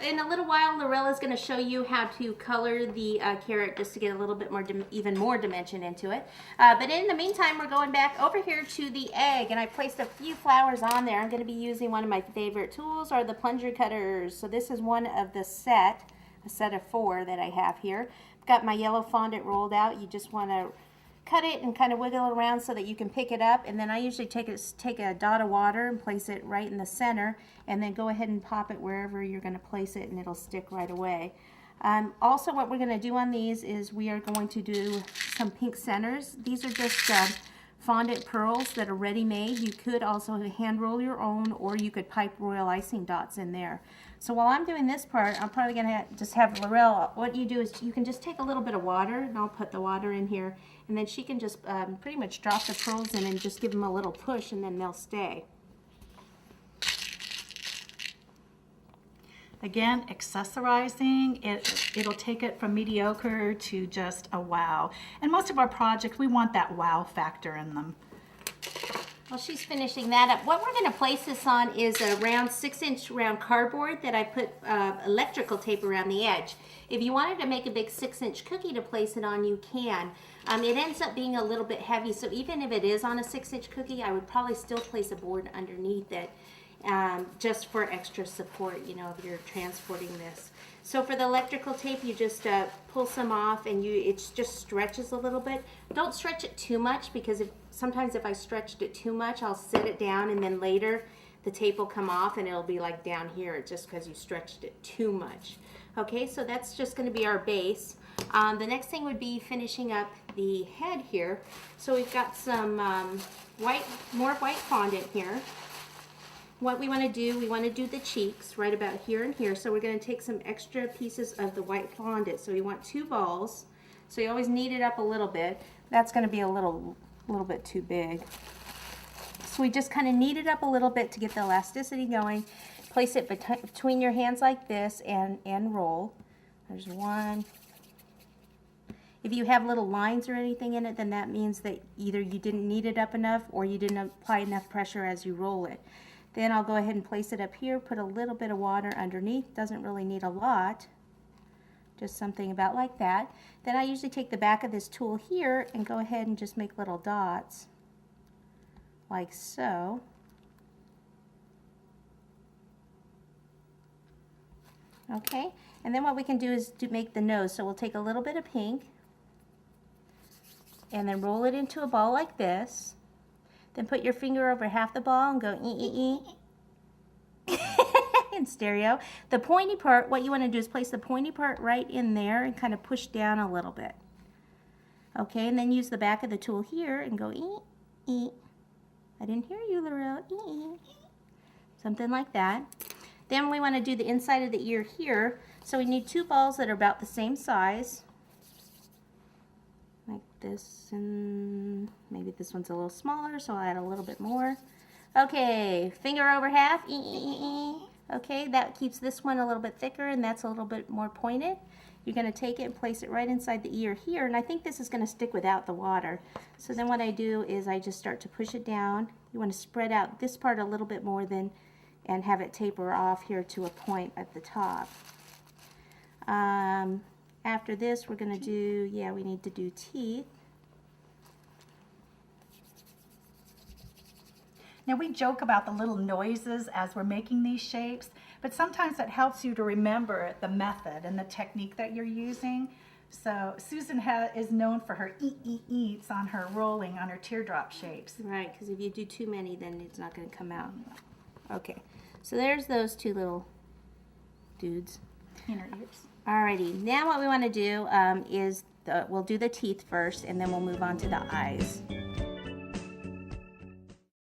in a little while, Laure'l is going to show you how to color the carrot just to get a little bit more, even more dimension into it. But in the meantime, we're going back over here to the egg, and I placed a few flowers on there. I'm going to be using one of my favorite tools, are the Plunger Cutters. So this is one of the set, a set of 4 that I have here. I've got my yellow fondant rolled out. You just want to cut it and kind of wiggle it around so that you can pick it up, and then I usually take a dot of water and place it right in the center, and then go ahead and pop it wherever you're going to place it, and it'll stick right away. Also, what we're going to do on these is we are going to do some pink centers. These are just fondant pearls that are ready made. You could also hand roll your own, or you could pipe royal icing dots in there. So while I'm doing this part, I'm probably going to just have Laure'l, what you do is you can just take a little bit of water, and I'll put the water in here, and then she can just pretty much drop the pearls in and just give them a little push, and then they'll stay. Again, accessorizing, it'll take it from mediocre to just a wow. And most of our projects, we want that wow factor in them. Well, she's finishing that up. What we're going to place this on is a round 6-inch round cardboard that I put electrical tape around the edge. If you wanted to make a big 6-inch cookie to place it on, you can. It ends up being a little bit heavy, so even if it is on a 6-inch cookie, I would probably still place a board underneath it, just for extra support, you know, if you're transporting this. So for the electrical tape, you just pull some off, and it just stretches a little bit. Don't stretch it too much, because sometimes if I stretched it too much, I'll set it down, and then later the tape will come off and it'll be like down here just because you stretched it too much. Okay, so that's just going to be our base. The next thing would be finishing up the head here. So we've got some more white fondant here. What we want to do, we want to do the cheeks right about here and here. So we're going to take some extra pieces of the white fondant. So we want 2 balls. So you always knead it up a little bit. That's going to be a little bit too big. So we just kind of knead it up a little bit to get the elasticity going. Place it between your hands like this and roll. There's 1. If you have little lines or anything in it, then that means that either you didn't knead it up enough or you didn't apply enough pressure as you roll it. Then I'll go ahead and place it up here, put a little bit of water underneath. Doesn't really need a lot, just something about like that. Then I usually take the back of this tool here and go ahead and just make little dots, like so. Okay, and then what we can do is to make the nose. So we'll take a little bit of pink and then roll it into a ball like this. Then put your finger over half the ball and go in stereo. The pointy part, what you want to do is place the pointy part right in there and kind of push down a little bit. Okay, and then use the back of the tool here and go I didn't hear you, Laure'l. Something like that. Then we want to do the inside of the ear here. So we need 2 balls that are about the same size. Like this, and maybe this one's a little smaller, so I'll add a little bit more. Okay, finger over half. Okay, that keeps this one a little bit thicker, and that's a little bit more pointed. You're going to take it and place it right inside the ear here, and I think this is going to stick without the water. So then what I do is I just start to push it down. You want to spread out this part a little bit more than, and have it taper off here to a point at the top. After this, we're going to do, we need to do teeth. Now we joke about the little noises as we're making these shapes, but sometimes it helps you to remember the method and the technique that you're using. So Susan is known for her eats on her rolling, on her teardrop shapes. Right, because if you do too many, then it's not going to come out. Okay, so there's those 2 little dudes. Inner ears. Alrighty, now what we want to do is we'll do the teeth first, and then we'll move on to the eyes.